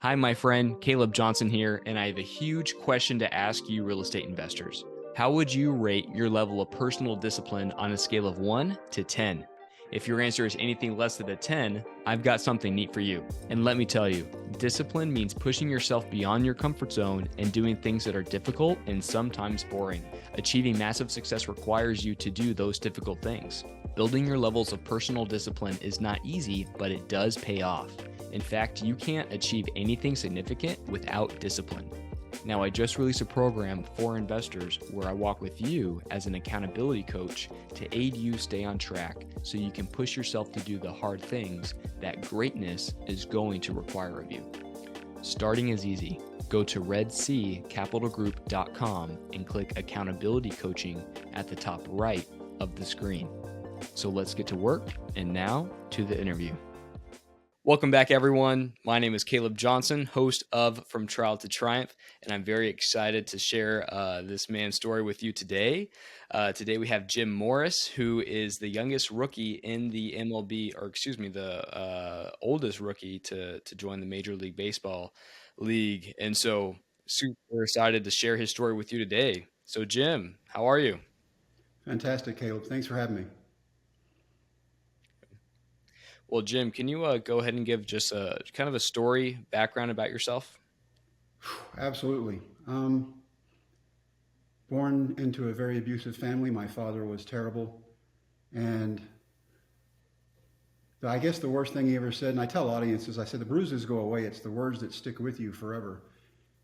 Hi, my friend, Caleb Johnson here, and I have a huge question to ask you, real estate investors. How would you rate your level of personal discipline on a scale of 1 to 10? If your answer is anything less than a 10, I've got something neat for you. And let me tell you, discipline means pushing yourself beyond your comfort zone and doing things that are difficult and sometimes boring. Achieving massive success requires you to do those difficult things. Building your levels of personal discipline is not easy, but it does pay off. In fact, you can't achieve anything significant without discipline. Now, I just released a program for investors where I walk with you as an accountability coach to aid you stay on track so you can push yourself to do the hard things that greatness is going to require of you. Starting is easy. Go to redcapitalgroup.com and click accountability coaching at the top right of the screen. So let's get to work, and now to the interview. Welcome back, everyone. My name is Caleb Johnson, host of From Trial to Triumph, and I'm very excited to share this man's story with you today. Today we have Jim Morris, who is the youngest rookie in the MLB, or excuse me, the oldest rookie to join the Major League Baseball League. And so super excited to share his story with you today. So Jim, how are you? Fantastic, Caleb. Thanks for having me. Well, Jim, can you go ahead and give just a kind of a story background about yourself? Absolutely. Born into a very abusive family. My father was terrible. And I guess the worst thing he ever said, and I tell audiences, I said, the bruises go away. It's the words that stick with you forever.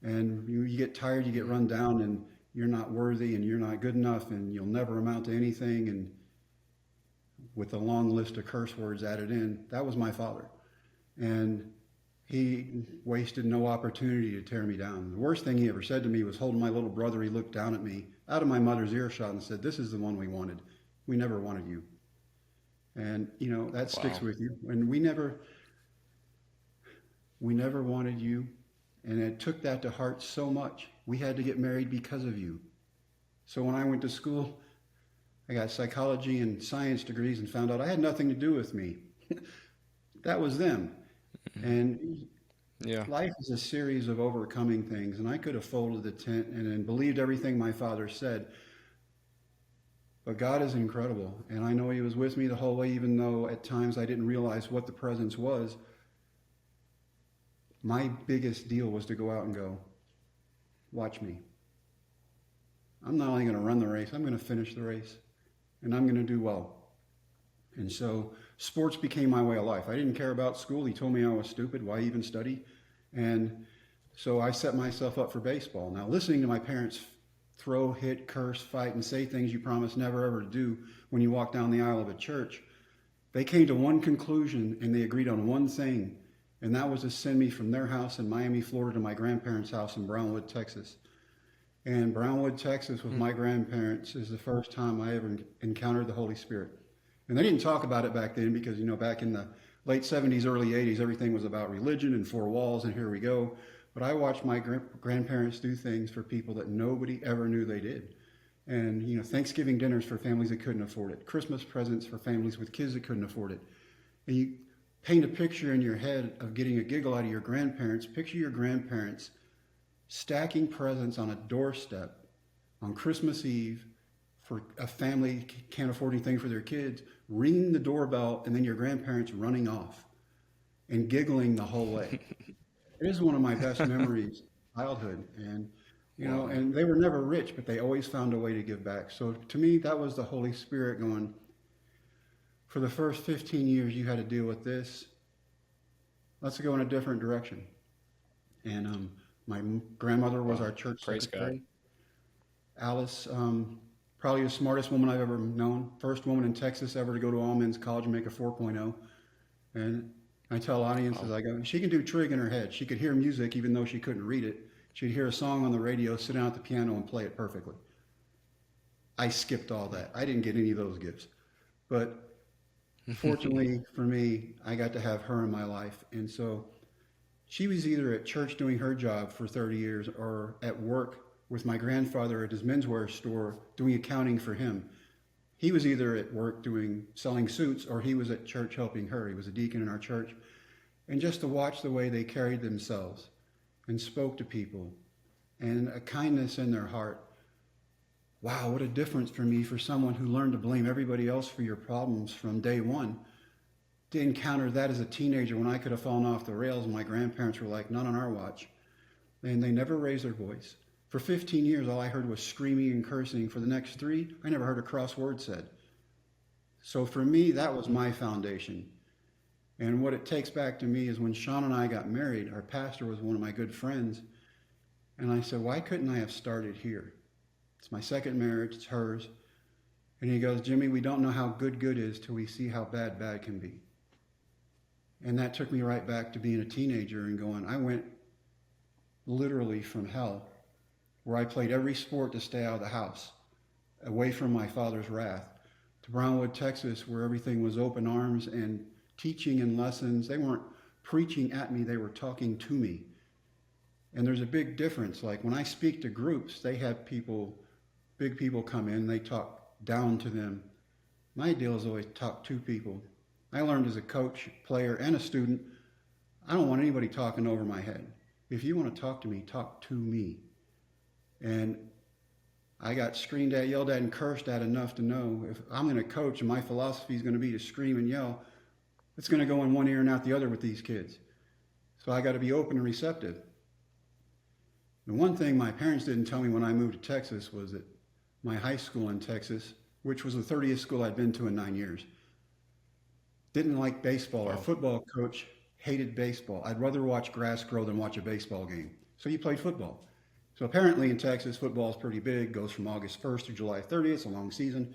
And you get tired, you get run down, and you're not worthy, and you're not good enough, and you'll never amount to anything. And with a long list of curse words added in, that was my father. And he wasted no opportunity to tear me down. The worst thing he ever said to me was holding my little brother. He looked down at me out of my mother's earshot and said, "This is the one we wanted. We never wanted you." And that sticks Wow. with you. And we never wanted you. And it took that to heart so much. We had to get married because of you. So when I went to school, I got psychology and science degrees and found out I had nothing to do with me. That was them. Mhm. And Yeah. life is a series of overcoming things, and I could have folded the tent and believed everything my father said. But God is incredible, and I know He was with me the whole way, even though at times I didn't realize what the presence was. My biggest deal was to go out and go, watch me. I'm not only going to run the race, I'm going to finish the race, and I'm going to do well. And so sports became my way of life. I didn't care about school. He told me I was stupid. Why even study? And so I set myself up for baseball. Now, listening to my parents throw, hit, curse, fight, and say things you promise never ever to do when you walk down the aisle of a church, they came to one conclusion and they agreed on one thing, and that was to send me from their house in Miami, Florida to my grandparents' house in Brownwood, Texas. And Brownwood, Texas, with Mm. my grandparents, is the first time I ever encountered the Holy Spirit. And they didn't talk about it back then because, back in the late 70s, early 80s, everything was about religion and four walls, and here we go. But I watched my grandparents do things for people that nobody ever knew they did. And, Thanksgiving dinners for families that couldn't afford it, Christmas presents for families with kids that couldn't afford it. And you paint a picture in your head of getting a giggle out of your grandparents. Picture your grandparents stacking presents on a doorstep on Christmas Eve for a family can't afford anything for their kids, ringing the doorbell, and then your grandparents running off and giggling the whole way. It is one of my best memories of childhood. And, Wow. and they were never rich, but they always found a way to give back. So to me, that was the Holy Spirit going, for the first 15 years, you had to deal with this. Let's go in a different direction. And my grandmother was Wow. our church Praise God. secretary. Alice, probably the smartest woman I've ever known. First woman in Texas ever to go to all men's college and make a 4.0. And I tell audiences, Wow. I go, she can do trig in her head. She could hear music even though she couldn't read it. She'd hear a song on the radio, sit down at the piano, and play it perfectly. I skipped all that. I didn't get any of those gifts. But fortunately for me, I got to have her in my life. And so she was either at church doing her job for 30 years or at work with my grandfather at his menswear store doing accounting for him. He was either at work doing selling suits or he was at church helping her. He was a deacon in our church. And just to watch the way they carried themselves and spoke to people and a kindness in their heart. Wow, what a difference for me, for someone who learned to blame everybody else for your problems from day one, to encounter that as a teenager when I could have fallen off the rails and my grandparents were like, not on our watch. And they never raised their voice. For 15 years, all I heard was screaming and cursing. For the next 3, I never heard a cross word said. So for me, that was my foundation. And what it takes back to me is when Sean and I got married, our pastor was one of my good friends. And I said, why couldn't I have started here? It's my second marriage, it's hers. And he goes, Jimmy, we don't know how good is till we see how bad can be. And that took me right back to being a teenager and going, I went literally from hell, where I played every sport to stay out of the house, away from my father's wrath, to Brownwood, Texas, where everything was open arms and teaching and lessons. They weren't preaching at me, they were talking to me. And there's a big difference. Like when I speak to groups, they have people, big people come in, they talk down to them. My deal is always talk to people. I learned as a coach, player, and a student, I don't want anybody talking over my head. If you want to talk to me. And I got screamed at, yelled at, and cursed at enough to know if I'm going to coach and my philosophy is going to be to scream and yell, it's going to go in one ear and out the other with these kids. So I got to be open and receptive. The one thing my parents didn't tell me when I moved to Texas was that my high school in Texas, which was the 30th school I'd been to in 9 years, didn't like baseball. Our football coach hated baseball. I'd rather watch grass grow than watch a baseball game. So he played football. So apparently in Texas, football is pretty big, goes from August 1st through July 30th, it's a long season.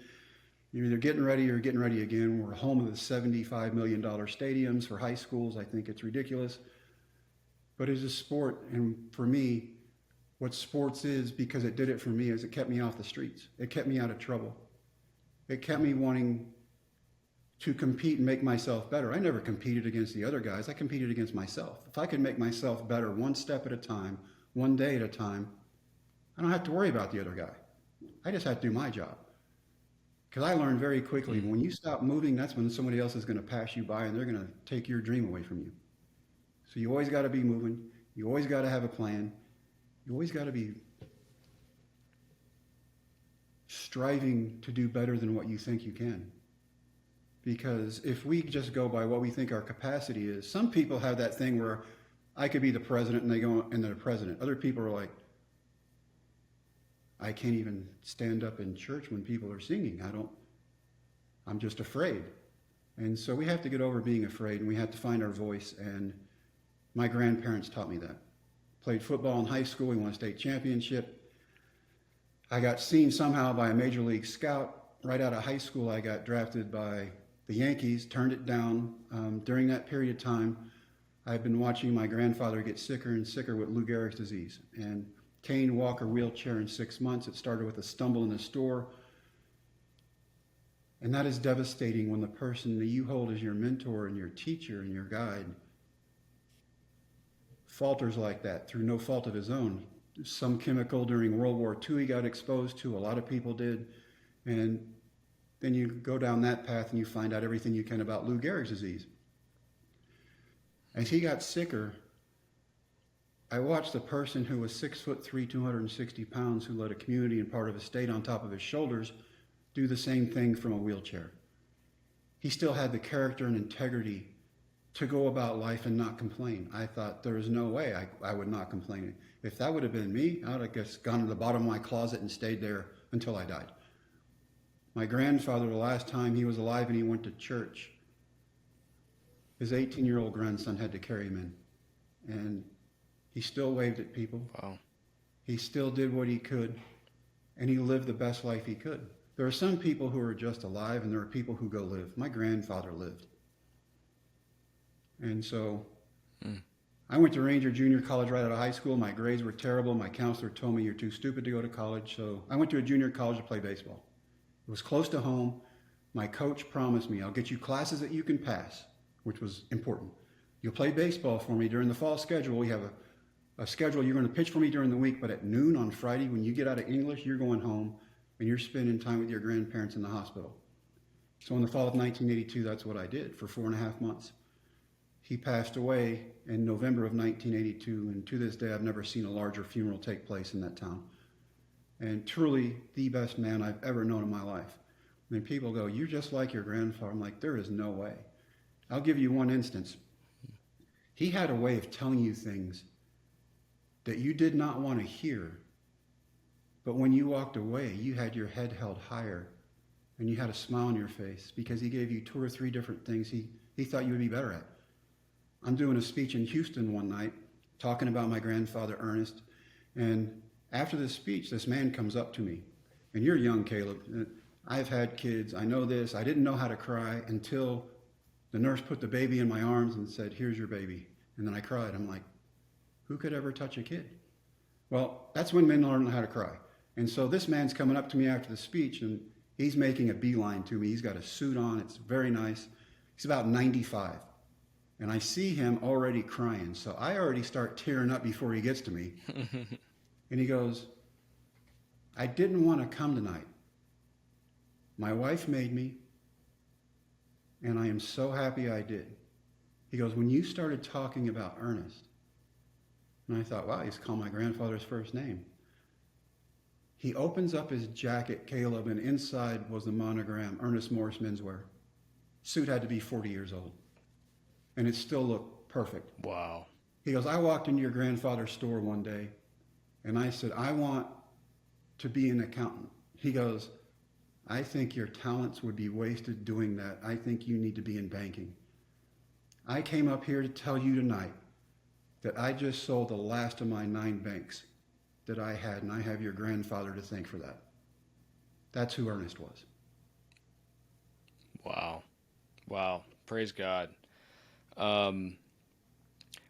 You're either getting ready or getting ready again. We're home of the $75 million stadiums for high schools. I think it's ridiculous. But it's a sport, and for me, what sports is, because it did it for me, is it kept me off the streets. It kept me out of trouble. It kept me wanting to compete and make myself better. I never competed against the other guys. I competed against myself. If I could make myself better one step at a time, one day at a time, I don't have to worry about the other guy. I just have to do my job. Because I learned very quickly, when you stop moving, that's when somebody else is going to pass you by and they're going to take your dream away from you. So you always got to be moving. You always got to have a plan. You always got to be striving to do better than what you think you can. Because if we just go by what we think our capacity is, some people have that thing where I could be the president and they go and they're the president. Other people are like, I can't even stand up in church when people are singing. I'm just afraid. And so we have to get over being afraid, and we have to find our voice. And my grandparents taught me that. Played football in high school. We won a state championship. I got seen somehow by a major league scout. Right out of high school, I got drafted by the Yankees, turned it down. During that period of time, I've been watching my grandfather get sicker and sicker with Lou Gehrig's disease. And cane, walker, wheelchair in 6 months. It started with a stumble in the store. And that is devastating when the person that you hold as your mentor and your teacher and your guide falters like that through no fault of his own. Some chemical during World War II he got exposed to, a lot of people did. And then you go down that path and you find out everything you can about Lou Gehrig's disease. As he got sicker, I watched a person who was 6'3", 260 pounds, who led a community and part of a state on top of his shoulders, do the same thing from a wheelchair. He still had the character and integrity to go about life and not complain. I thought there was no way I would not complain. If that would have been me, I would have just gone to the bottom of my closet and stayed there until I died. My grandfather, the last time he was alive and he went to church, his 18-year-old grandson had to carry him in. And he still waved at people. Wow. He still did what he could, and he lived the best life he could. There are some people who are just alive, and there are people who go live. My grandfather lived. And so I went to Ranger Junior College right out of high school. My grades were terrible. My counselor told me, you're too stupid to go to college. So I went to a junior college to play baseball. It was close to home. My coach promised me, I'll get you classes that you can pass, which was important. You'll play baseball for me during the fall schedule. We have a schedule. You're going to pitch for me during the week, but at noon on Friday, when you get out of English, you're going home and you're spending time with your grandparents in the hospital. So in the fall of 1982, that's what I did for 4.5 months. He passed away in November of 1982, and to this day, I've never seen a larger funeral take place in that town. And truly the best man I've ever known in my life. I mean, people go, "You're just like your grandfather." I'm like, there is no way. I'll give you one instance. He had a way of telling you things that you did not want to hear, but when you walked away, you had your head held higher and you had a smile on your face because he gave you two or three different things he thought you would be better at. I'm doing a speech in Houston one night talking about my grandfather, Ernest, and after this speech, this man comes up to me, and you're young, Caleb. I've had kids. I know this. I didn't know how to cry until the nurse put the baby in my arms and said, "Here's your baby." And then I cried. I'm like, who could ever touch a kid? Well, that's when men learn how to cry. And so this man's coming up to me after the speech, and he's making a beeline to me. He's got a suit on. It's very nice. He's about 95. And I see him already crying. So I already start tearing up before he gets to me. And he goes, "I didn't want to come tonight. My wife made me, and I am so happy I did." He goes, "When you started talking about Ernest," and I thought, wow, he's called my grandfather's first name. He opens up his jacket, Caleb, and inside was the monogram, Ernest Morris Menswear. Suit had to be 40 years old, and it still looked perfect. Wow. He goes, "I walked into your grandfather's store one day, and I said, I want to be an accountant." He goes, "I think your talents would be wasted doing that. I think you need to be in banking. I came up here to tell you tonight that I just sold the last of my 9 banks that I had, and I have your grandfather to thank for that." That's who Ernest was. Wow. Wow. Praise God. Um,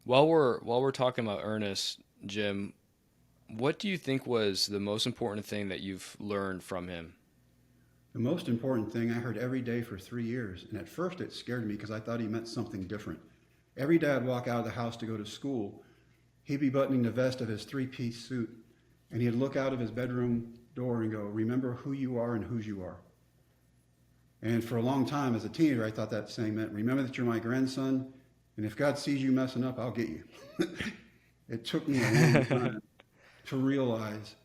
while we're talking about Ernest, Jim, what do you think was the most important thing that you've learned from him? The most important thing I heard every day for 3 years, and at first it scared me because I thought he meant something different. Every day I'd walk out of the house to go to school, he'd be buttoning the vest of his 3-piece suit, and he'd look out of his bedroom door and go, "Remember who you are and whose you are." And for a long time as a teenager, I thought that saying meant, "Remember that you're my grandson, and if God sees you messing up, I'll get you." It took me a long time to realize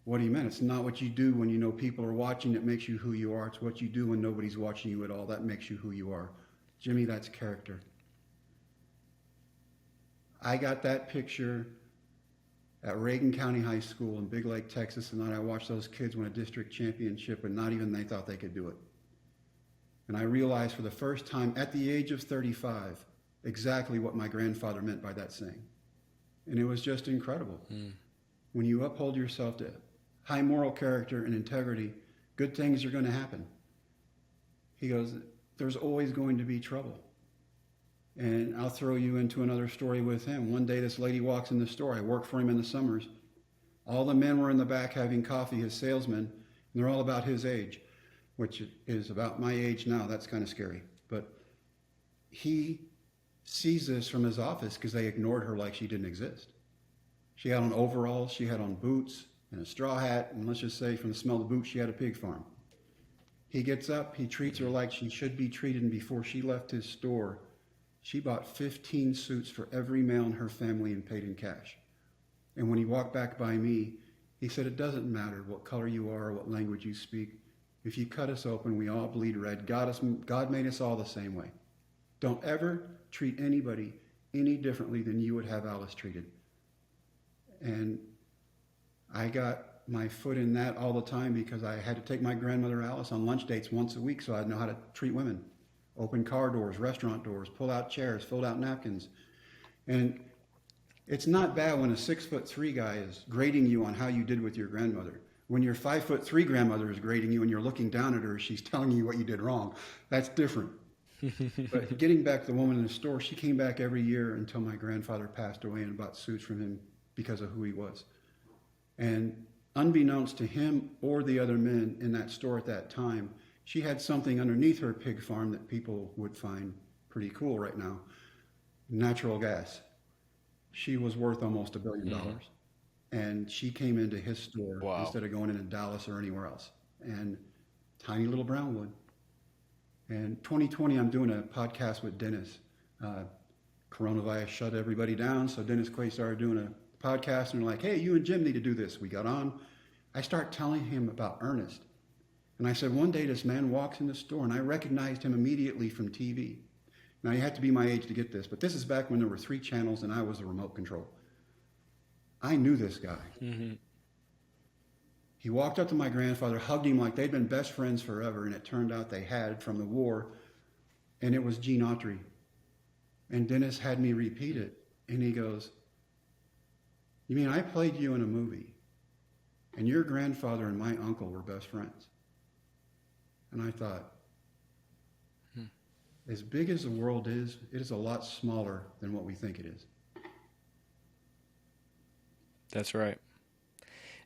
what he meant. It's not what you do when you know people are watching that makes you who you are. It's what you do when nobody's watching you at all that makes you who you are. Jimmy, that's character. I got that picture at Reagan County High School in Big Lake, Texas, and I watched those kids win a district championship, and not even they thought they could do it. And I realized for the first time at the age of 35 exactly what my grandfather meant by that saying. And it was just incredible. When you uphold yourself to high moral character and integrity, good things are going to happen. He goes, "There's always going to be trouble." And I'll throw you into another story with him. One day this lady walks in the store. I worked for him in the summers. All the men were in the back having coffee, his salesmen, and they're all about his age, which is about my age now. That's kind of scary. But he sees this from his office because they ignored her like she didn't exist. She had on overalls, she had on boots and a straw hat, and let's just say from the smell of the boots, she had a pig farm. He gets up, he treats her like she should be treated, and before she left his store, she bought 15 suits for every male in her family and paid in cash. And when he walked back by me, he said, "It doesn't matter what color you are or what language you speak. If you cut us open, we all bleed red. God made us all the same way. Don't ever treat anybody any differently than you would have Alice treated." And I got my foot in that all the time because I had to take my grandmother Alice on lunch dates once a week so I'd know how to treat women. Open car doors, restaurant doors, pull out chairs, fold out napkins. And it's not bad when a 6'3" guy is grading you on how you did with your grandmother. When your 5'3" grandmother is grading you and you're looking down at her, she's telling you what you did wrong. That's different. But getting back to the woman in the store, she came back every year until my grandfather passed away and bought suits from him because of who he was. And unbeknownst to him or the other men in that store at that time, she had something underneath her pig farm that people would find pretty cool right now. Natural gas. She was worth almost $1 billion. And she came into his store instead of going into Dallas or anywhere else. And tiny little Brownwood. And 2020, I'm doing a podcast with Dennis. Coronavirus shut everybody down. So Dennis Quaid started doing a podcast, and they're like, hey, you and Jim need to do this. We got on. I start telling him about Ernest. And I said, one day this man walks in the store, and I recognized him immediately from TV. Now, you have to be my age to get this, but this is back when there were 3 channels and I was the remote control. I knew this guy. Mm-hmm. He walked up to my grandfather, hugged him like they'd been best friends forever, and it turned out they had from the war, and it was Gene Autry. And Dennis had me repeat it, and he goes, you mean I played you in a movie, and your grandfather and my uncle were best friends? And I thought, as big as the world is, it is a lot smaller than what we think it is. That's right.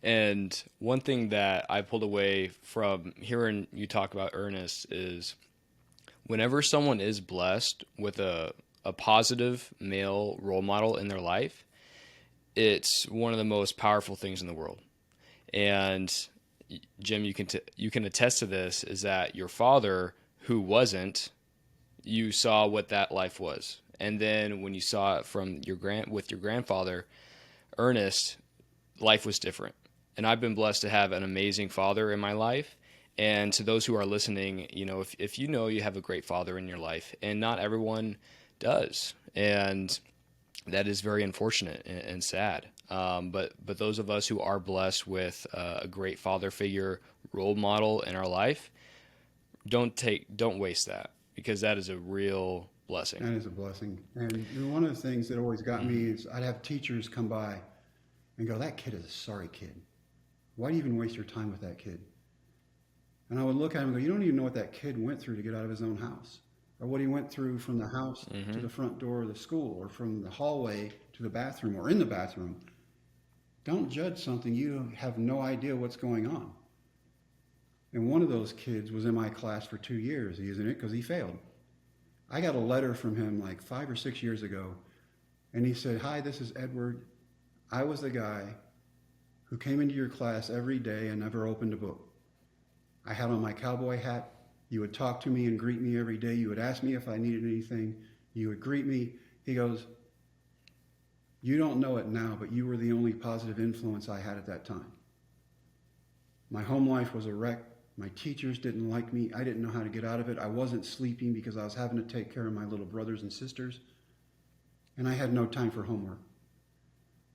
And one thing that I pulled away from hearing you talk about Ernest is whenever someone is blessed with a positive male role model in their life, it's one of the most powerful things in the world. And Jim, you can attest to this, is that your father, who wasn't, you saw what that life was. And then when you saw it from with your grandfather, Ernest, life was different. And I've been blessed to have an amazing father in my life. And to those who are listening, if you know you have a great father in your life, and not everyone does, and that is very unfortunate and sad. But those of us who are blessed with a great father figure, role model in our life, don't waste that, because that is a real blessing. That is a blessing. And one of the things that always got me is I'd have teachers come by and go, that kid is a sorry kid. Why do you even waste your time with that kid? And I would look at him and go, you don't even know what that kid went through to get out of his own house, or what he went through from the house to the front door of the school, or from the hallway to the bathroom, or in the bathroom. Don't judge something you have no idea what's going on. And one of those kids was in my class for 2 years. He was in it because he failed. I got a letter from him like 5 or 6 years ago, and he said, hi, this is Edward. I was the guy who came into your class every day and never opened a book. I had on my cowboy hat. You would talk to me and greet me every day. You would ask me if I needed anything. You would greet me. He goes, you don't know it now, but you were the only positive influence I had at that time. My home life was a wreck. My teachers didn't like me. I didn't know how to get out of it. I wasn't sleeping because I was having to take care of my little brothers and sisters. And I had no time for homework.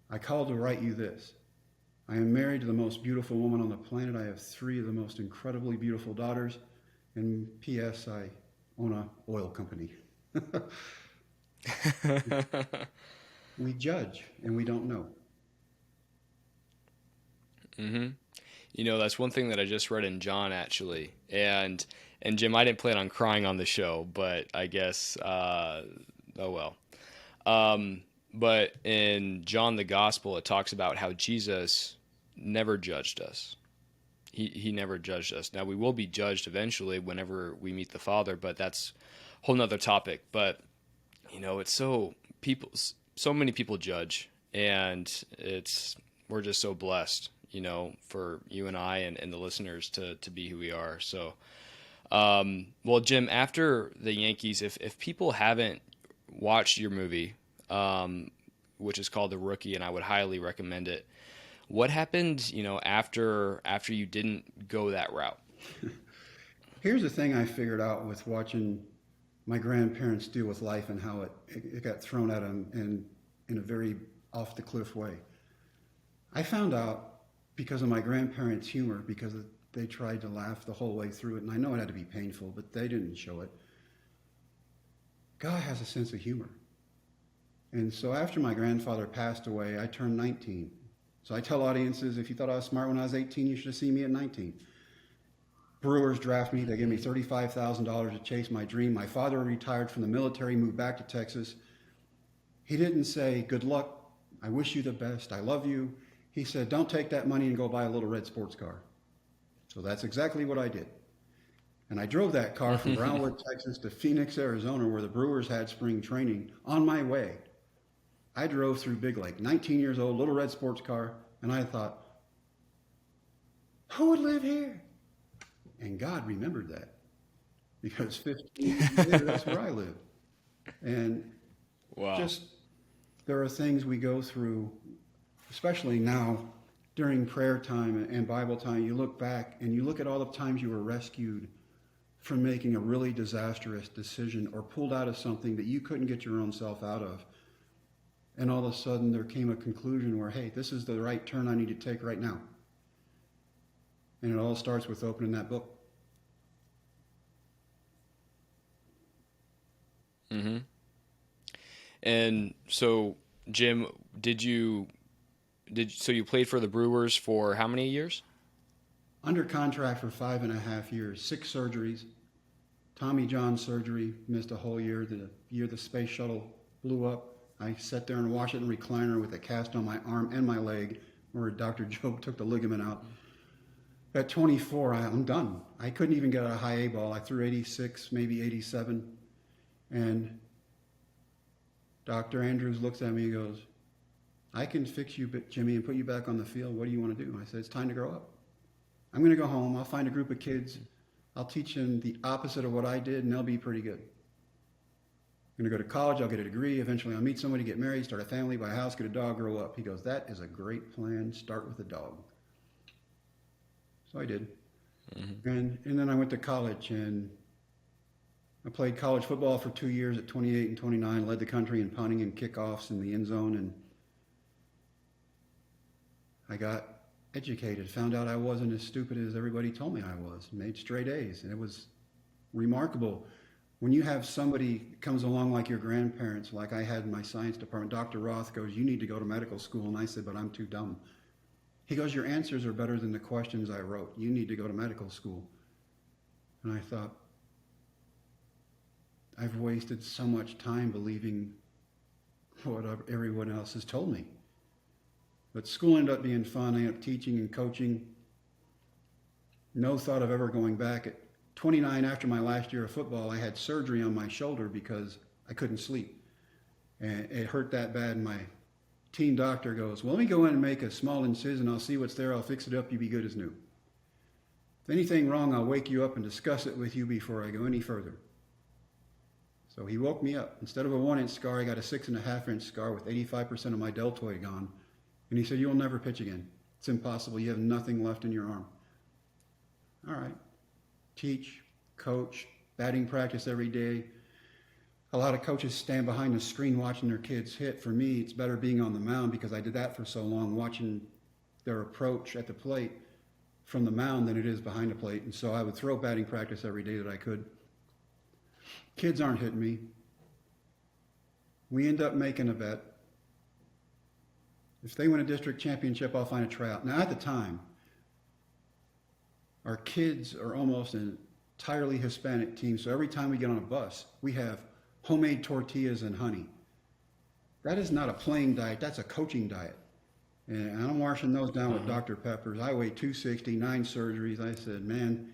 I called to write you this. I am married to the most beautiful woman on the planet. I have 3 of the most incredibly beautiful daughters. And P.S., I own an oil company. We judge and we don't know. Mm-hmm. That's one thing that I just read in John, actually. And Jim, I didn't plan on crying on the show, but I guess, oh well. But in John the Gospel, it talks about how Jesus never judged us. He never judged us. Now, we will be judged eventually whenever we meet the Father, but that's a whole nother topic. But, it's so many people judge, and we're just so blessed, for you and I and the listeners to be who we are. So, well, Jim, after the Yankees, if people haven't watched your movie, which is called The Rookie, and I would highly recommend it, what happened, after you didn't go that route? Here's the thing I figured out with watching my grandparents deal with life and how it got thrown at them in a very off-the-cliff way. I found out because of my grandparents' humor, because they tried to laugh the whole way through it, and I know it had to be painful, but they didn't show it. God has a sense of humor. And so after my grandfather passed away, I turned 19. So I tell audiences, if you thought I was smart when I was 18, you should have seen me at 19. Brewers draft me. They give me $35,000 to chase my dream. My father retired from the military, moved back to Texas. He didn't say, good luck, I wish you the best, I love you. He said, don't take that money and go buy a little red sports car. So that's exactly what I did. And I drove that car from Brownwood, Texas to Phoenix, Arizona, where the Brewers had spring training. On my way, I drove through Big Lake, 19 years old, little red sports car, and I thought, who would live here? And God remembered that, because 15 years later, that's where I live. And Wow. Just there are things we go through, especially now during prayer time and Bible time. You look back and you look at all the times you were rescued from making a really disastrous decision or pulled out of something that you couldn't get your own self out of. And all of a sudden there came a conclusion where, hey, this is the right turn I need to take right now. And it all starts with opening that book. Mm-hmm. And so, Jim, so you played for the Brewers for how many years? Under contract for 5.5 years, 6 surgeries. Tommy John surgery, missed a whole year. The year the space shuttle blew up, I sat there and watched it in a recliner with a cast on my arm and my leg where Dr. Job took the ligament out. At 24, I'm done. I couldn't even get a high A ball. I threw 86, maybe 87. And Dr. Andrews looks at me and goes, I can fix you, Jimmy, and put you back on the field. What do you want to do? I said, it's time to grow up. I'm going to go home. I'll find a group of kids. I'll teach them the opposite of what I did, and they'll be pretty good. I'm going to go to college. I'll get a degree. Eventually, I'll meet somebody, get married, start a family, buy a house, get a dog, grow up. He goes, that is a great plan. Start with a dog. So I did. Mm-hmm. And then I went to college, and I played college football for 2 years at 28 and 29, led the country in punting and kickoffs in the end zone, and I got educated, found out I wasn't as stupid as everybody told me I was, made straight A's, and it was remarkable. When you have somebody comes along like your grandparents, like I had in my science department, Dr. Roth goes, you need to go to medical school, and I said, but I'm too dumb. He goes, your answers are better than the questions I wrote. You need to go to medical school. And I thought, I've wasted so much time believing what everyone else has told me. But school ended up being fun. I ended up teaching and coaching. No thought of ever going back. At 29, after my last year of football, I had surgery on my shoulder because I couldn't sleep. And it hurt that bad. And my teen doctor goes, well, let me go in and make a small incision. I'll see what's there. I'll fix it up. You'll be good as new. If anything wrong, I'll wake you up and discuss it with you before I go any further. So he woke me up. Instead of a 1-inch scar, I got a 6.5-inch scar with 85% of my deltoid gone. And he said, you'll never pitch again. It's impossible. You have nothing left in your arm. All right. Teach, coach, batting practice every day. A lot of coaches stand behind the screen watching their kids hit. For me, it's better being on the mound because I did that for so long, watching their approach at the plate from the mound than it is behind the plate. And so I would throw batting practice every day that I could. Kids aren't hitting me. We end up making a bet. If they win a district championship, I'll find a tryout. Now, at the time, our kids are almost an entirely Hispanic team, so every time we get on a bus, we have homemade tortillas and honey. That is not a playing diet, that's a coaching diet. And I'm washing those down with Dr. Peppers. I weigh 260, 9 surgeries. I said, man,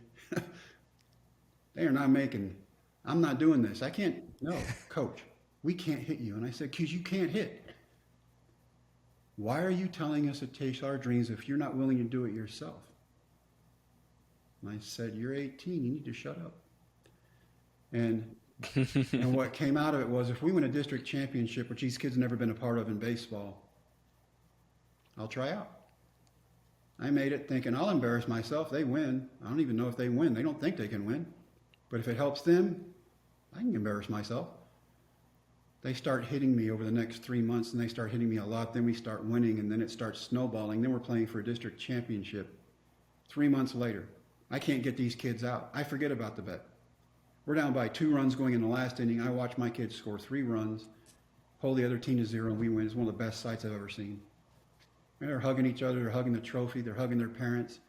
they are not making, I'm not doing this. I can't, no, coach, we can't hit you. And I said, because you can't hit. Why are you telling us to chase our dreams if you're not willing to do it yourself? And I said, you're 18, you need to shut up. And what came out of it was if we win a district championship, which these kids have never been a part of in baseball, I'll try out. I made it thinking I'll embarrass myself. They win. I don't even know if they win. They don't think they can win. But if it helps them, I can embarrass myself. They start hitting me over the next 3 months, and they start hitting me a lot. Then we start winning, and then it starts snowballing. Then we're playing for a district championship. 3 months later, I can't get these kids out. I forget about the bet. We're down by 2 runs going in the last inning. I watch my kids score 3 runs, hold the other team to 0, and we win. It's one of the best sights I've ever seen. And they're hugging each other. They're hugging the trophy. They're hugging their parents.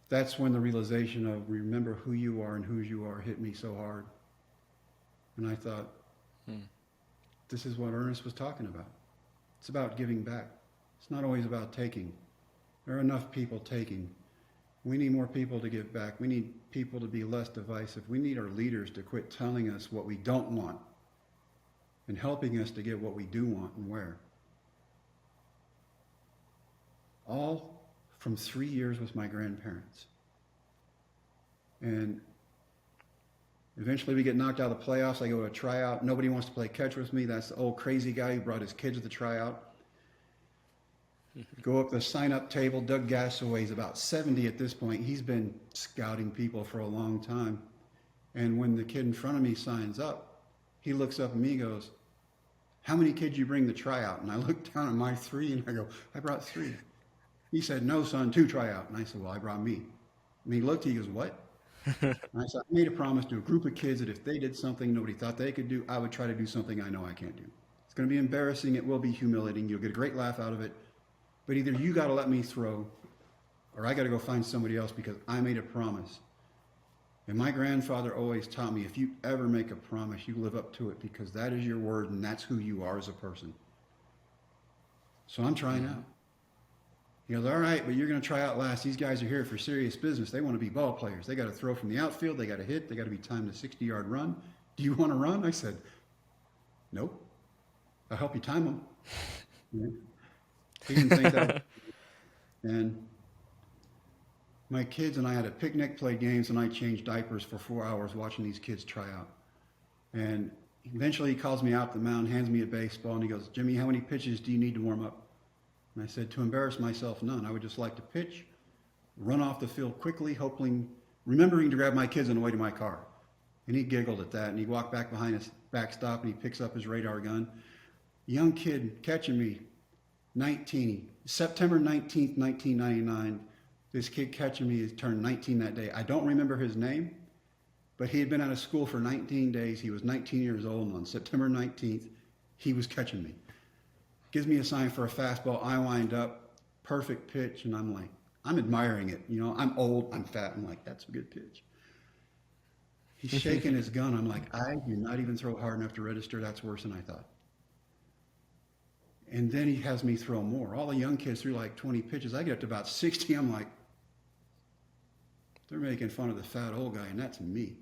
That's when the realization of remember who you are and whose you are hit me so hard. And I thought, this is what Ernest was talking about. It's about giving back. It's not always about taking. There are enough people taking. We need more people to give back. We need people to be less divisive. We need our leaders to quit telling us what we don't want and helping us to get what we do want and where. All from 3 years with my grandparents. And Eventually, we get knocked out of the playoffs. I go to a tryout. Nobody wants to play catch with me. That's the old crazy guy who brought his kids to the tryout. Go up the sign-up table. Doug Gassaway's about 70 at this point. He's been scouting people for a long time. And when the kid in front of me signs up, he looks up at me and goes, "How many kids you bring to tryout?" And I look down at my 3 and I go, "I brought 3. He said, "No, son, 2 tryout." And I said, "Well, I brought me." And he looked, he goes, "What?" And I said, "I made a promise to a group of kids that if they did something nobody thought they could do, I would try to do something I know I can't do. It's going to be embarrassing. It will be humiliating. You'll get a great laugh out of it. But either you got to let me throw or I got to go find somebody else because I made a promise." And my grandfather always taught me, if you ever make a promise, you live up to it because that is your word and that's who you are as a person. So I'm trying out. He goes, "All right, but you're going to try out last. These guys are here for serious business. They want to be ball players. They got to throw from the outfield. They got to hit. They got to be timed a 60-yard run. Do you want to run?" I said, "Nope. I'll help you time them." Yeah. He didn't think that. And my kids and I had a picnic, played games, and I changed diapers for 4 hours watching these kids try out. And eventually he calls me out the mound, hands me a baseball, and he goes, "Jimmy, how many pitches do you need to warm up?" And I said, "To embarrass myself, none. I would just like to pitch, run off the field quickly, remembering to grab my kids on the way to my car." And he giggled at that, and he walked back behind his backstop, and he picks up his radar gun. Young kid catching me, September 19th, 1999. This kid catching me has turned 19 that day. I don't remember his name, but he had been out of school for 19 days. He was 19 years old, and on September 19th, he was catching me. Gives me a sign for a fastball. I wind up, perfect pitch, and I'm admiring it. You know, I'm old, I'm fat. I'm like, "That's a good pitch." He's shaking his gun. I'm like, "I do not even throw hard enough to register. That's worse than I thought." And then he has me throw more. All the young kids threw like 20 pitches. I get up to about 60. I'm like, they're making fun of the fat old guy, and that's me.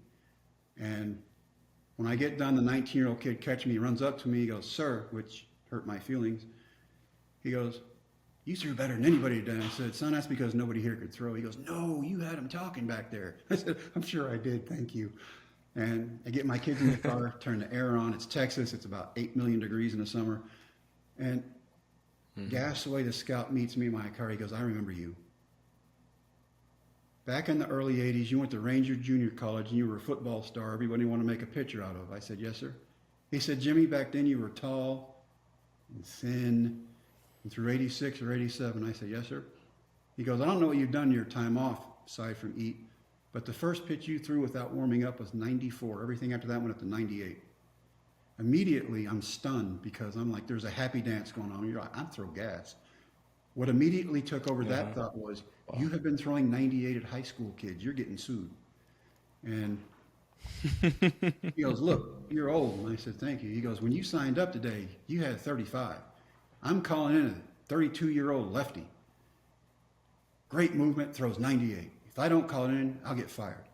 And when I get done, the 19-year-old kid catches me, runs up to me, he goes, "Sir," which hurt my feelings. He goes, "You threw better than anybody today." I said, "Son, that's because nobody here could throw." He goes, "No, you had him talking back there." I said, "I'm sure I did, thank you." And I get my kids in the car, turn the air on. It's Texas. It's about 8 million degrees in the summer. And Gasaway, the scout, meets me in my car. He goes, "I remember you. Back in the early 80s, you went to Ranger Junior College and you were a football star. Everybody wanted to make a picture out of." I said, "Yes, sir." He said, "Jimmy, back then you were tall and thin and through 86 or 87. I said, "Yes, sir." He goes, "I don't know what you've done in your time off, aside from eat, but the first pitch you threw without warming up was 94. Everything after that went up to 98. Immediately, I'm stunned because I'm like, there's a happy dance going on. You're like, I'm throw gas. What immediately took over that thought was, you have been throwing 98 at high school kids. You're getting sued. And he goes, "Look, you're old." And I said, "Thank you." He goes, "When you signed up today, you had 35. I'm calling in a 32-year-old lefty. Great movement, throws 98. If I don't call it in, I'll get fired."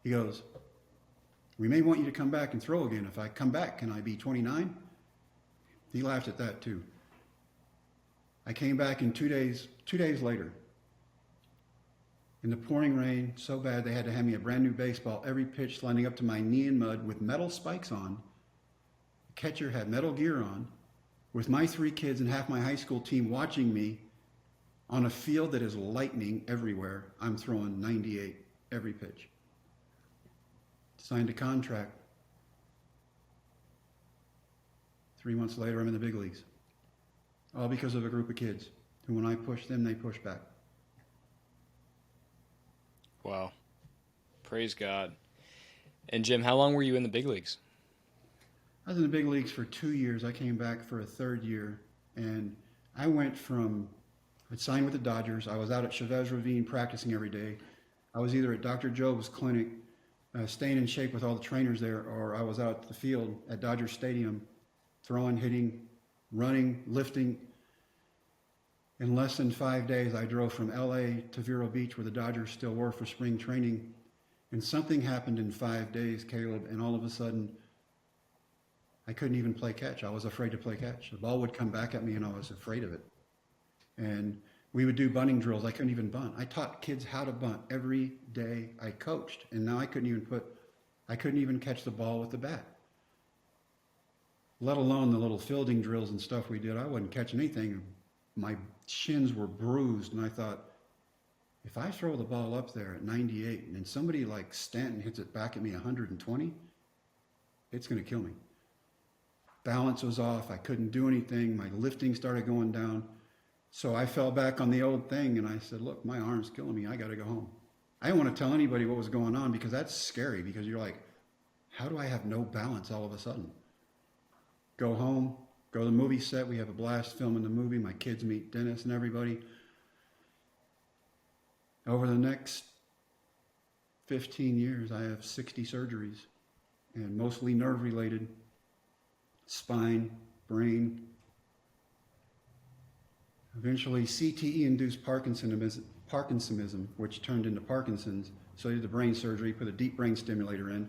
He goes, "We may want you to come back and throw again. If I come back, can I be 29? He laughed at that too. I came back in 2 days later, in the pouring rain, so bad they had to hand me a brand new baseball, every pitch sliding up to my knee in mud with metal spikes on. The catcher had metal gear on, with my 3 kids and half my high school team watching me on a field that is lightning everywhere. I'm throwing 98 every pitch. Signed a contract. 3 months later, I'm in the big leagues. All because of a group of kids who, when I push them, they push back. Wow. Praise God. And Jim, how long were you in the big leagues? I was in the big leagues for 2 years. I came back for a 3rd year, and I went from, I'd signed with the Dodgers. I was out at Chavez Ravine practicing every day. I was either at Dr. Job's clinic, staying in shape with all the trainers there, or I was out at the field at Dodger Stadium, throwing, hitting, running, lifting. In less than 5 days, I drove from LA to Vero Beach, where the Dodgers still were, for spring training. And something happened in 5 days, Caleb, and all of a sudden, I couldn't even play catch. I was afraid to play catch. The ball would come back at me, and I was afraid of it. And we would do bunting drills. I couldn't even bunt. I taught kids how to bunt every day I coached, and now I couldn't even put I couldn't even catch the ball with the bat, let alone the little fielding drills and stuff we did. I wasn't catching anything. My shins were bruised, and I thought, if I throw the ball up there at 98 and somebody like Stanton hits it back at me 120, it's going to kill me. Balance was off. I couldn't do anything. My lifting started going down. So I fell back on the old thing, and I said, look, my arm's killing me. I got to go home. I didn't want to tell anybody what was going on, because that's scary, because you're like, how do I have no balance all of a sudden? Go home, go to the movie set. We have a blast filming the movie. My kids meet Dennis and everybody. Over the next 15 years, I have 60 surgeries, and mostly nerve-related, spine, brain. Eventually, CTE-induced Parkinsonism, which turned into Parkinson's. So I did the brain surgery, put a deep brain stimulator in,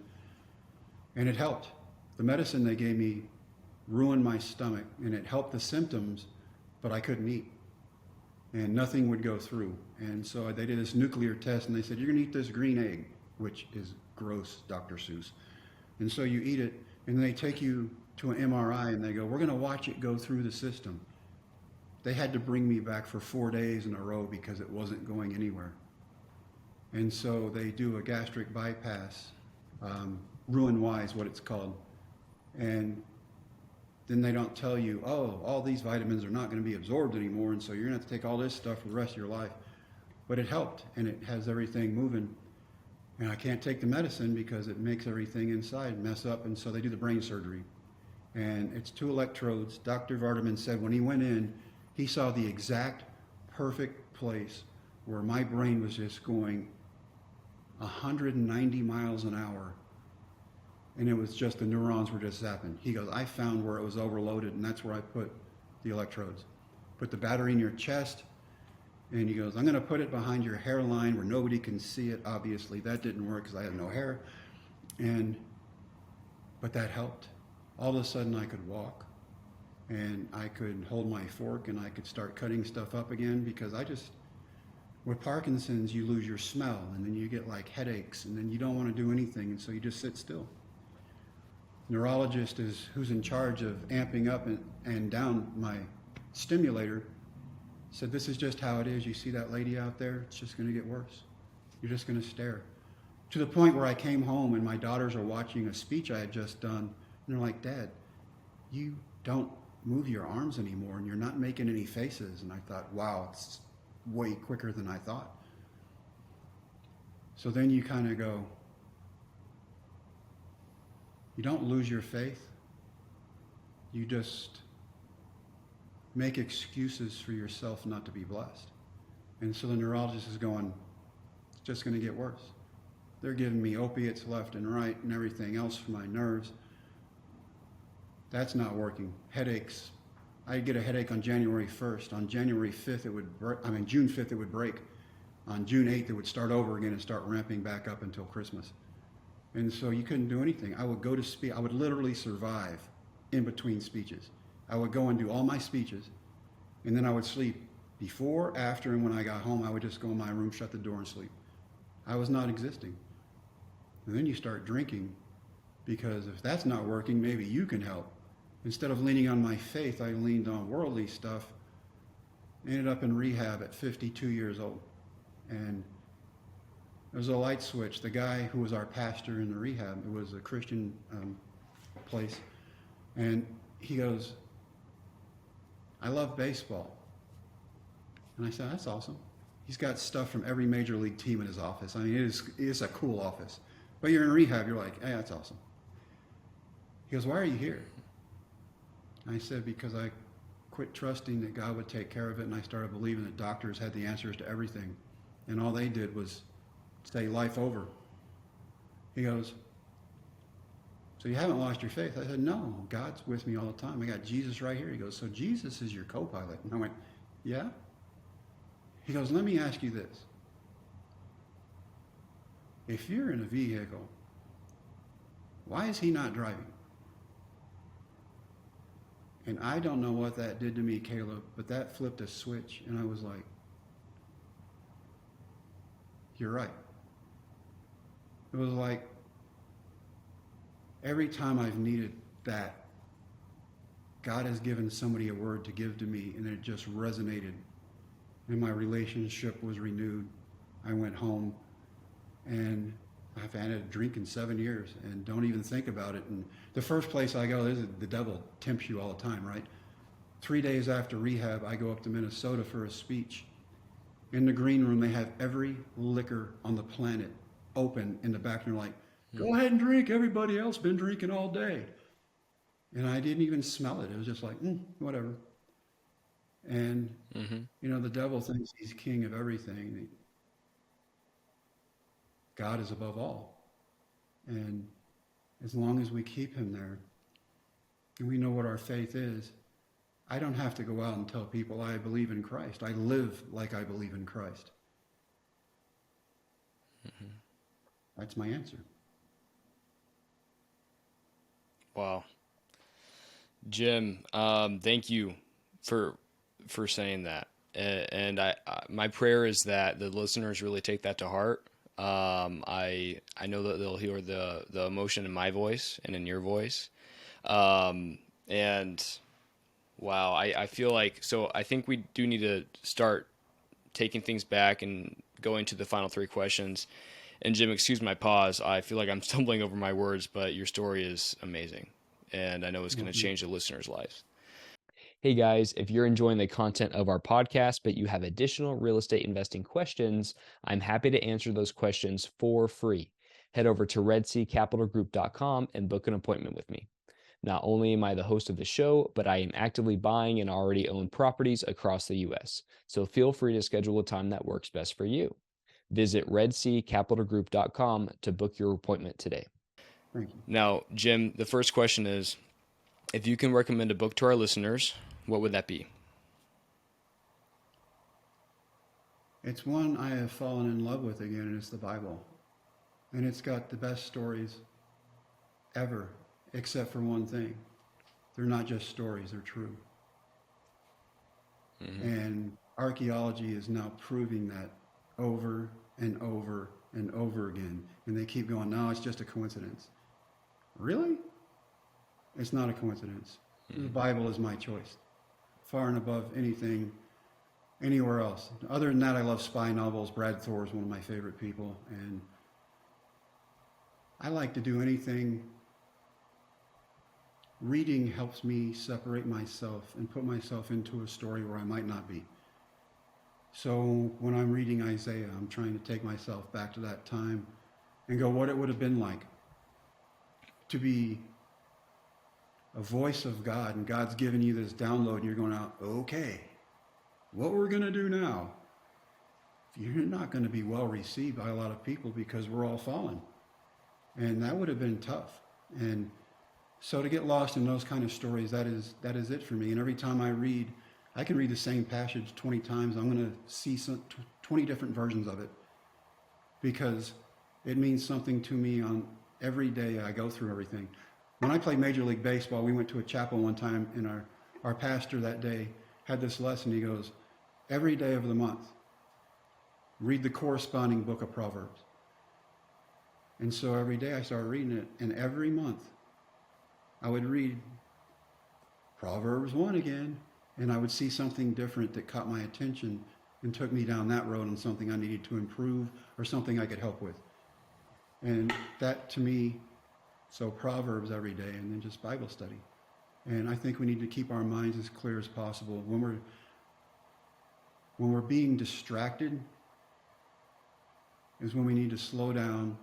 and it helped. The medicine they gave me ruined my stomach, and it helped the symptoms, but I couldn't eat, and nothing would go through. And so they did this nuclear test, and they said, you're going to eat this green egg, which is gross, Dr. Seuss. And so you eat it, and they take you to an MRI, and they go, we're going to watch it go through the system. They had to bring me back for 4 days in a row because it wasn't going anywhere. And so they do a gastric bypass, Roux-en-Y is what it's called. And then they don't tell you, oh, all these vitamins are not going to be absorbed anymore, and so you're going to have to take all this stuff for the rest of your life. But it helped, and it has everything moving. And I can't take the medicine because it makes everything inside mess up, and so they do the brain surgery. And it's 2 electrodes. Dr. Vardaman said when he went in, he saw the exact perfect place where my brain was just going 190 miles an hour. And it was just the neurons were just zapping. He goes, I found where it was overloaded, and that's where I put the electrodes. Put the battery in your chest, and he goes, I'm going to put it behind your hairline where nobody can see it. Obviously, that didn't work because I had no hair. But that helped. All of a sudden, I could walk, and I could hold my fork, and I could start cutting stuff up again, because with Parkinson's, you lose your smell, and then you get like headaches, and then you don't want to do anything, and so you just sit still. Neurologist who's in charge of amping up and down my stimulator said, this is just how it is. You see that lady out there? It's just going to get worse. You're just going to stare. To the point where I came home and my daughters are watching a speech I had just done, and they're like, Dad, you don't move your arms anymore, and you're not making any faces. And I thought, wow, it's way quicker than I thought. So then you kind of go, you don't lose your faith. You just make excuses for yourself not to be blessed. And so the neurologist is going, it's just going to get worse. They're giving me opiates left and right and everything else for my nerves. That's not working. Headaches. I'd get a headache on January 1st. On January 5th, June 5th, it would break. On June 8th, it would start over again and start ramping back up until Christmas. And so you couldn't do anything. I would go to speak. I would literally survive in between speeches. I would go and do all my speeches, and then I would sleep. Before, after, and when I got home, I would just go in my room, shut the door, and sleep. I was not existing. And then you start drinking, because if that's not working, maybe you can help. Instead of leaning on my faith, I leaned on worldly stuff. Ended up in rehab at 52 years old. And there was a light switch. The guy who was our pastor in the rehab, it was a Christian place, and he goes, I love baseball. And I said, that's awesome. He's got stuff from every major league team in his office. I mean, it is a cool office. But you're in rehab, you're like, hey, that's awesome. He goes, why are you here? And I said, because I quit trusting that God would take care of it, and I started believing that doctors had the answers to everything. And all they did was say life over. He goes, so you haven't lost your faith? I said, no, God's with me all the time. I got Jesus right here. He goes, so Jesus is your co-pilot? And I went, yeah. He goes, let me ask you this. If you're in a vehicle, why is he not driving? And I don't know what that did to me, Caleb, but that flipped a switch, and I was like, you're right. It was like Every time I've needed that, God has given somebody a word to give to me, and it just resonated. And my relationship was renewed. I went home, and I've had a drink in 7 years and don't even think about it. And the first place I go, the devil tempts you all the time, right? 3 days after rehab, I go up to Minnesota for a speech. In the green room, they have every liquor on the planet open in the back, and they're like, go ahead and drink. Everybody else been drinking all day. And I didn't even smell it. It was just like, whatever. And, the devil thinks he's king of everything. God is above all. And as long as we keep him there and we know what our faith is, I don't have to go out and tell people I believe in Christ. I live like I believe in Christ. That's my answer. Wow. Jim, thank you for saying that. And my prayer is that the listeners really take that to heart. I know that they'll hear the emotion in my voice and in your voice. And wow, I feel like, so I think we do need to start taking things back and going to the final three questions. And Jim, excuse my pause. I feel like I'm stumbling over my words, but your story is amazing. And I know it's going to change the listeners' lives. Hey guys, if you're enjoying the content of our podcast, but you have additional real estate investing questions, I'm happy to answer those questions for free. Head over to redseacapitalgroup.com and book an appointment with me. Not only am I the host of the show, but I am actively buying and already own properties across the U.S. So feel free to schedule a time that works best for you. Visit redseacapitalgroup.com to book your appointment today. Thank you. Now, Jim, the first question is, if you can recommend a book to our listeners, what would that be? It's one I have fallen in love with again, and it's the Bible. And it's got the best stories ever, except for one thing. They're not just stories, they're true. And archaeology is now proving that over and over and over again. And they keep going, no, it's just a coincidence. Really? It's not a coincidence. The Bible is my choice, far and above anything anywhere else. Other than that, I love spy novels. Brad Thor is one of my favorite people. And I like to do anything. Reading helps me separate myself and put myself into a story where I might not be. So when I'm reading Isaiah, I'm trying to take myself back to that time and go, what it would have been like to be a voice of God, and God's giving you this download, and you're going out, okay, what we're going to do now? You're not going to be well received by a lot of people because we're all fallen. And that would have been tough. And so to get lost in those kind of stories, that is it for me. And every time I read, I can read the same passage 20 times. I'm going to see 20 different versions of it because it means something to me on every day I go through everything. When I played Major League Baseball, we went to a chapel one time, and our pastor that day had this lesson. He goes, every day of the month, read the corresponding book of Proverbs. And so every day I started reading it, and every month I would read Proverbs 1 again, and I would see something different that caught my attention and took me down that road on something I needed to improve or something I could help with. And that to me, so Proverbs every day, and then just Bible study. And I think we need to keep our minds as clear as possible. When we're being distracted is when we need to slow down,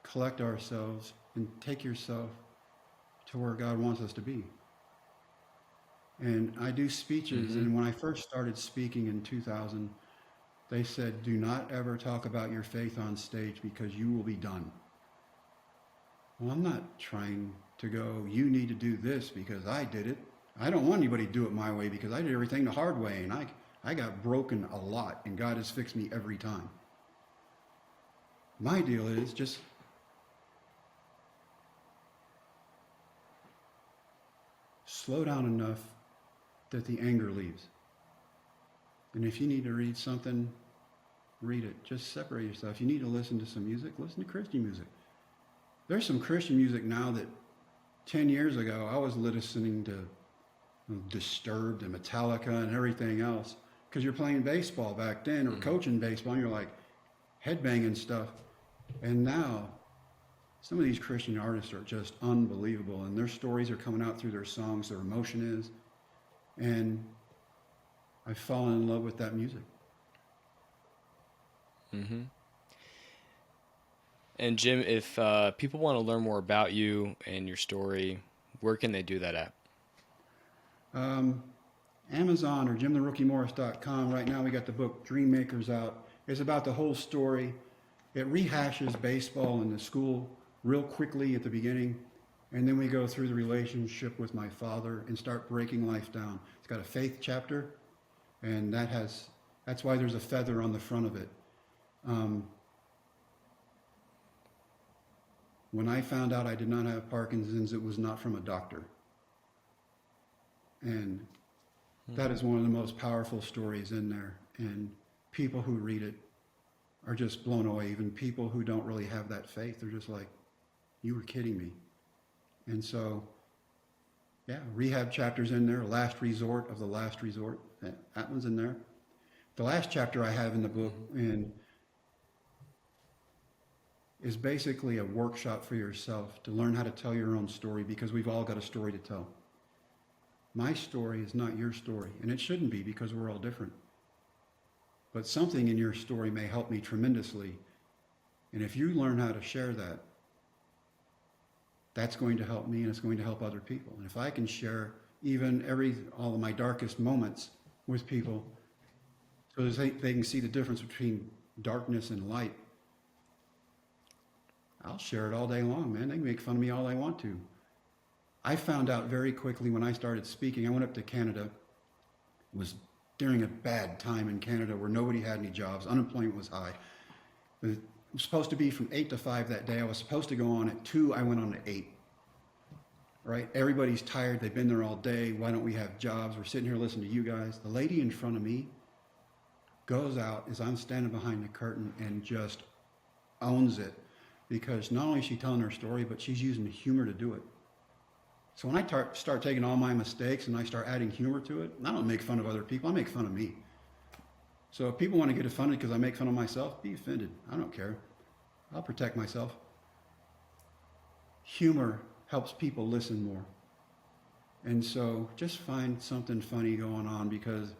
collect ourselves, and take yourself to where God wants us to be. And I do speeches, and when I first started speaking in 2000, they said, do not ever talk about your faith on stage because you will be done. Well, I'm not trying to go, you need to do this because I did it. I don't want anybody to do it my way because I did everything the hard way, and I got broken a lot, and God has fixed me every time. My deal is just slow down enough that the anger leaves. And if you need to read something, read it. Just separate yourself. You need to listen to some music, listen to Christian music. There's some Christian music now that 10 years ago I was listening to Disturbed and Metallica and everything else because you're playing baseball back then or coaching baseball and you're like headbanging stuff. And now some of these Christian artists are just unbelievable, and their stories are coming out through their songs, their emotion is. And I've fallen in love with that music. Mm-hmm. And Jim, if people want to learn more about you and your story, where can they do that at? Amazon or JimTheRookieMorris.com. Right now we got the book Dream Makers out. It's about the whole story. It rehashes baseball in the school real quickly at the beginning, and then we go through the relationship with my father and start breaking life down. It's got a faith chapter, and that's why there's a feather on the front of it. When I found out I did not have Parkinson's, it was not from a doctor. And that is one of the most powerful stories in there. And people who read it are just blown away. Even people who don't really have that faith, they're just like, you were kidding me. And so, yeah, rehab chapter's in there, last resort of the last resort. That one's in there. The last chapter I have in the book and is basically a workshop for yourself to learn how to tell your own story, because we've all got a story to tell. My story is not your story, and it shouldn't be because we're all different. But something in your story may help me tremendously. And if you learn how to share that, that's going to help me and it's going to help other people. And if I can share even all of my darkest moments with people so that they can see the difference between darkness and light, I'll share it all day long, man. They can make fun of me all they want to. I found out very quickly when I started speaking. I went up to Canada. It was during a bad time in Canada where nobody had any jobs. Unemployment was high. It was supposed to be from 8 to 5 that day. I was supposed to go on at 2. I went on at 8. Right? Everybody's tired. They've been there all day. Why don't we have jobs? We're sitting here listening to you guys. The lady in front of me goes out as I'm standing behind the curtain and just owns it, because not only is she telling her story, but she's using humor to do it. So when I start taking all my mistakes and I start adding humor to it, I don't make fun of other people, I make fun of me. So if people want to get offended because I make fun of myself, be offended. I don't care. I'll protect myself. Humor helps people listen more. And so just find something funny going on, because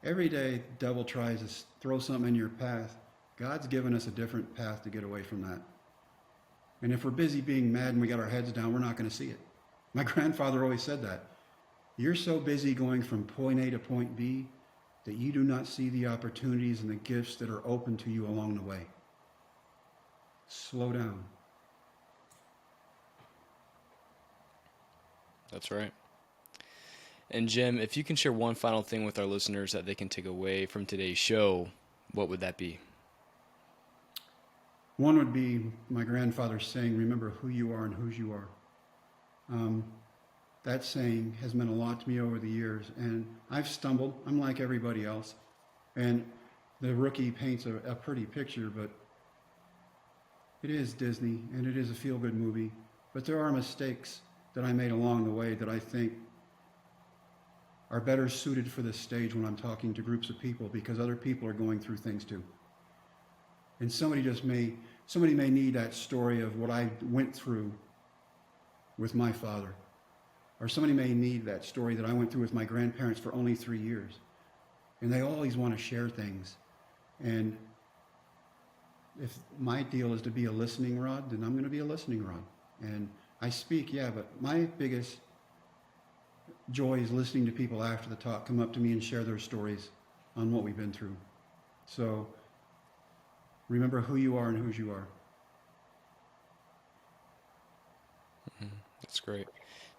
every day the devil tries to throw something in your path. God's given us a different path to get away from that. And if we're busy being mad and we got our heads down, we're not going to see it. My grandfather always said that. You're so busy going from point A to point B that you do not see the opportunities and the gifts that are open to you along the way. Slow down. That's right. And Jim, if you can share one final thing with our listeners that they can take away from today's show, what would that be? One would be my grandfather saying, remember who you are and whose you are. That saying has meant a lot to me over the years, and I've stumbled. I'm like everybody else. And The Rookie paints a pretty picture, but it is Disney, and it is a feel-good movie. But there are mistakes that I made along the way that I think are better suited for this stage when I'm talking to groups of people, because other people are going through things too. And somebody may need that story of what I went through with my father. Or somebody may need that story that I went through with my grandparents for only 3 years. And they always want to share things. And if my deal is to be a listening rod, then I'm going to be a listening rod. And I speak, yeah, but my biggest joy is listening to people after the talk come up to me and share their stories on what we've been through. So remember who you are and whose you are. That's great.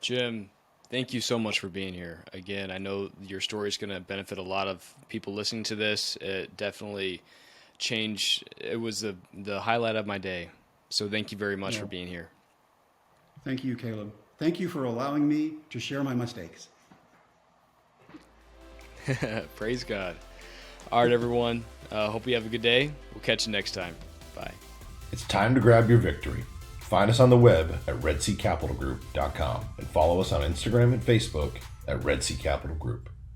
Jim, thank you so much for being here. Again, I know your story is going to benefit a lot of people listening to this. It definitely changed. It was the highlight of my day. So thank you very much for being here. Thank you, Caleb. Thank you for allowing me to share my mistakes. Praise God. All right, everyone. Hope you have a good day. We'll catch you next time. Bye. It's time to grab your victory. Find us on the web at redseacapitalgroup.com and follow us on Instagram and Facebook at Red Sea Capital Group.